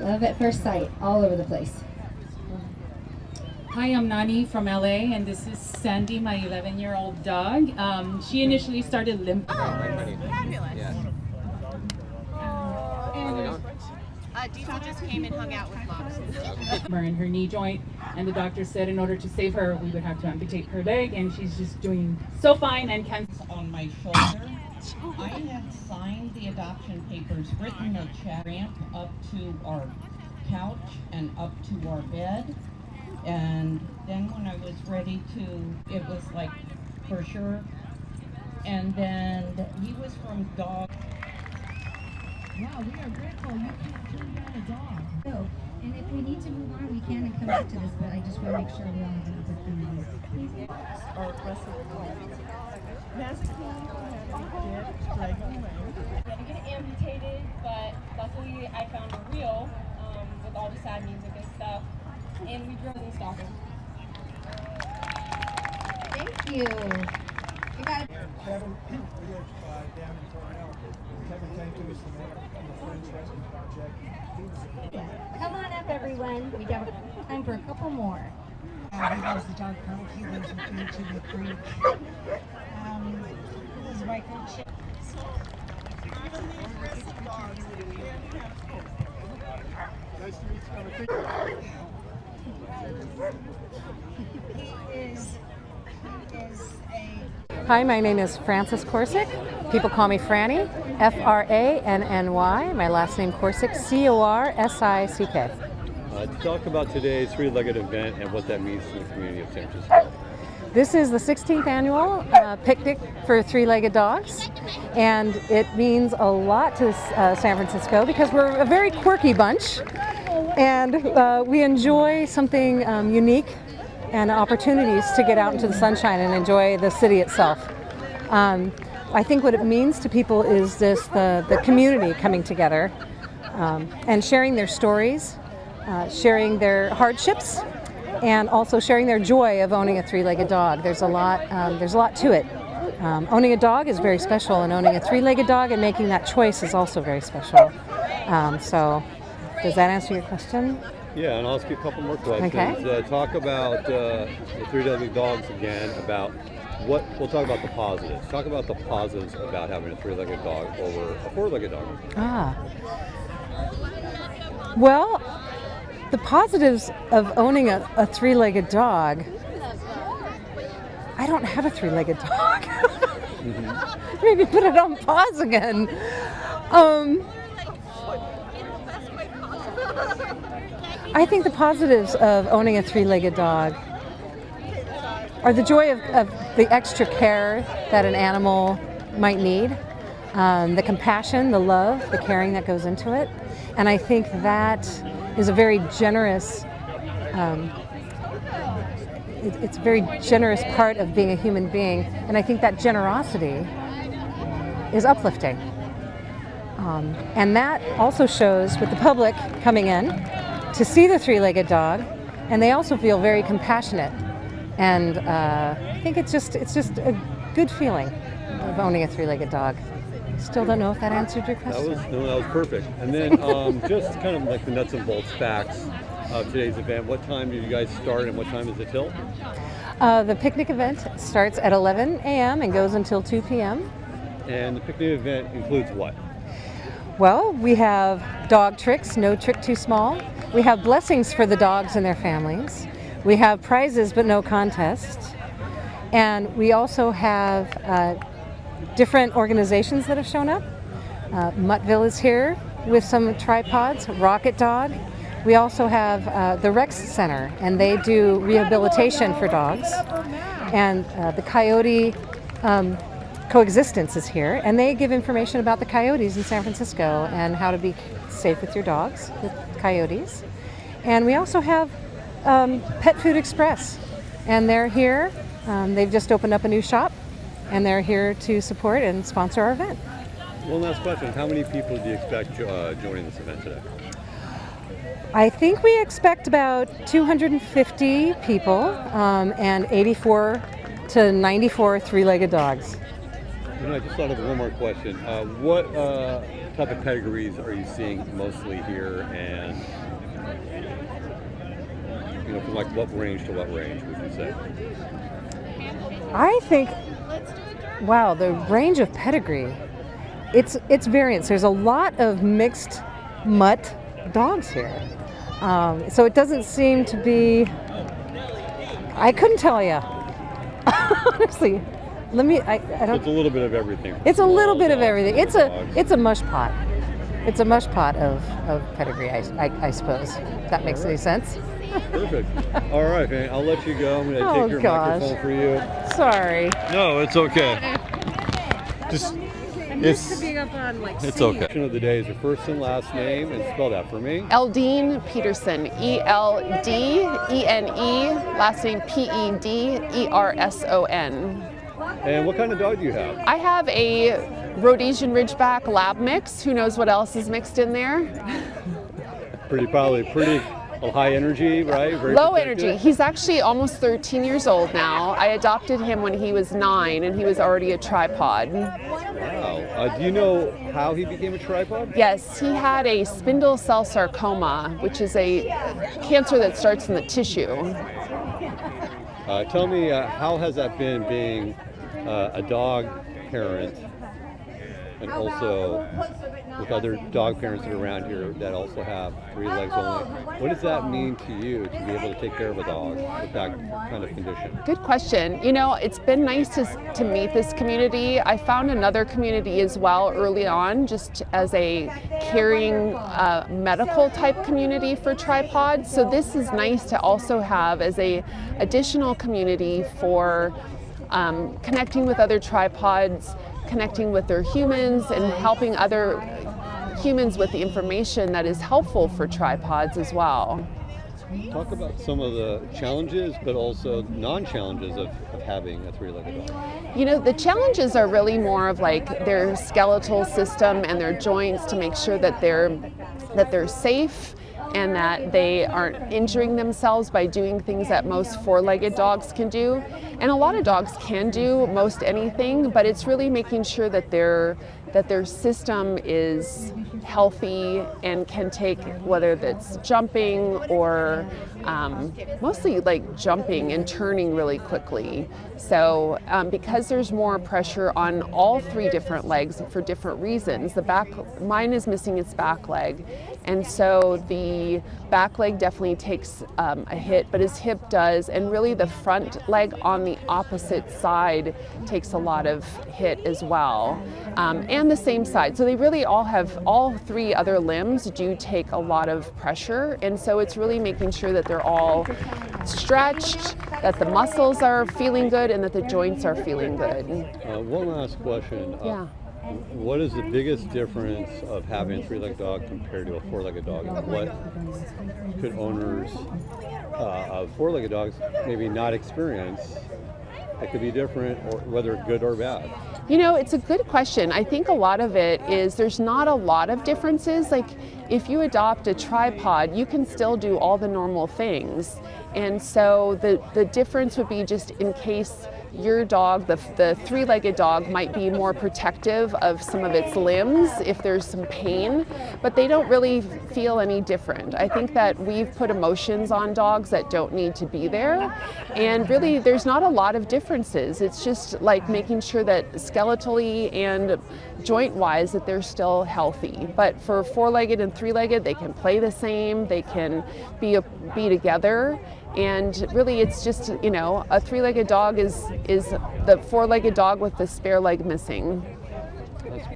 Love at first sight, all over the place. Hi, I'm Nani from LA, and this is Sandy, my 11-year-old dog. She initially started limping. Fabulous. Yeah. Diesel just came and hung out with Mox. In her knee joint, and the doctor said in order to save her, we would have to amputate her leg, and she's just doing so fine and can. On my shoulder, I had signed the adoption papers, written a check, ramp up to our couch and up to our bed. And then when I was ready to, it was like, for sure. And then he was from dog. Wow, we are grateful you can't turn down a dog. So, and if we need to move on, we can and come back to this, but I just want to make sure we all have an opportunity. Are aggressive dogs. Masking dead, dragging away. We had to get it amputated, but luckily I found a reel with all the sad music and stuff, and we drove in Stockholm. Thank you. You got it. Kevin, we live down in Cornell. Kevin came to us from the Friends Rescue Project. Come on up, everyone. We got time for a couple more. He loves the dog park. He lives with me to the creek. His wife and chip. Nice to meet you. He is a... Hi, my name is Frances Corsick. People call me Franny, Franny. My last name Corsick, Corsick. Talk about today's three-legged event and what that means to the community of San Francisco. This is the 16th annual picnic for three-legged dogs, and it means a lot to San Francisco because we're a very quirky bunch, and we enjoy something unique and opportunities to get out into the sunshine and enjoy the city itself. I think what it means to people is the community coming together and sharing their stories, sharing their hardships, and also sharing their joy of owning a three-legged dog. There's a lot to it. Owning a dog is very special, and owning a three-legged dog and making that choice is also very special. So, does that answer your question? Yeah, and I'll ask you a couple more questions. Okay. Talk about the three-legged dogs again. We'll talk about the positives. Talk about the positives about having a three-legged dog over a four-legged dog. Well, the positives of owning a three-legged dog. I don't have a three-legged dog. Mm-hmm. Maybe put it on pause again. I think the positives of owning a three-legged dog are the joy of the extra care that an animal might need, the compassion, the love, the caring that goes into it. And I think that is a very generous, it's a very generous part of being a human being. And I think that generosity is uplifting. And that also shows with the public coming in to see the three-legged dog, and they also feel very compassionate. And I think it's just a good feeling of owning a three-legged dog. Still don't know if that answered your question. That was perfect. And then just kind of like the nuts and bolts facts of today's event. What time did you guys start, and what time is it till? The picnic event starts at 11 a.m. and goes until 2 p.m. And the picnic event includes what? Well, we have dog tricks, no trick too small. We have blessings for the dogs and their families. We have prizes but no contests. And we also have different organizations that have shown up. Muttville is here with some tripods, Rocket Dog. We also have the Rex Center, and they do rehabilitation for dogs. And the Coyote Coexistence is here, and they give information about the coyotes in San Francisco and how to be safe with your dogs, with coyotes. And we also have Pet Food Express, and they're here. They've just opened up a new shop, and they're here to support and sponsor our event. One last question. How many people do you expect joining this event today? I think we expect about 250 people and 84 to 94 three-legged dogs. I just thought of one more question. What type of pedigrees are you seeing mostly here, and from like what range to what range would you say? I think, wow, the range of pedigree, it's variance. There's a lot of mixed mutt dogs here. So it doesn't seem to be, I couldn't tell you. Honestly, I don't. It's a little bit of everything. It's a little bit of Dogs, everything. big dogs. It's a mush pot. It's a mush pot of pedigree, I suppose. If that makes any sense. Perfect. All right, man. I'll let you go. I'm going to take your microphone for you. Sorry. No, it's okay. Just It's being up on it's okay. Question of the day is your first and last name, and spell that for me. Eldine Peterson, E-L-D-E-N-E, last name P-E-D-E-R-S-O-N. And what kind of dog do you have? I have a Rhodesian Ridgeback Lab mix. Who knows what else is mixed in there? Probably pretty high energy, right? Very Low protective. energy. He's actually almost 13 years old now. I adopted him when he was 9, and he was already a tripod. Wow. Do you know how he became a tripod? Yes, he had a spindle cell sarcoma, which is a cancer that starts in the tissue. Tell me, how has that been being a dog parent, and also with other dog parents that are around here that also have 3 legs only? What does that mean to you to be able to take care of a dog with that kind of condition? Good question. It's been nice to meet this community. I found another community as well early on, just as a caring medical type community for tripods. So this is nice to also have as a additional community for connecting with other tripods, connecting with their humans, and helping other humans with the information that is helpful for tripods as well. Talk about some of the challenges, but also non-challenges of having a 3-legged dog. The challenges are really more of like their skeletal system and their joints to make sure that they're safe and that they aren't injuring themselves by doing things that most 4-legged dogs can do. And a lot of dogs can do most anything, but it's really making sure that their system is healthy and can take, whether that's jumping or mostly like jumping and turning really quickly. So because there's more pressure on all 3 different legs for different reasons, mine is missing its back leg. And so the back leg definitely takes a hit, but his hip does, and really the front leg on the opposite side takes a lot of hit as well, and the same side. So they really all 3 other limbs do take a lot of pressure, and so it's really making sure that they're all stretched, that the muscles are feeling good, and that the joints are feeling good. One last question. Yeah. What is the biggest difference of having a 3-legged dog compared to a 4-legged dog? And what could owners of 4-legged dogs maybe not experience that could be different, or whether good or bad? It's a good question. I think a lot of it is there's not a lot of differences. Like if you adopt a tripod, you can still do all the normal things. And so the difference would be just in case your dog, the 3-legged dog, might be more protective of some of its limbs if there's some pain, but they don't really feel any different. I think that we've put emotions on dogs that don't need to be there, and really there's not a lot of differences. It's just like making sure that skeletally and joint-wise that they're still healthy. But for 4-legged and 3-legged, they can play the same, they can be together. And really it's just, a 3-legged dog is the 4-legged dog with the spare leg missing.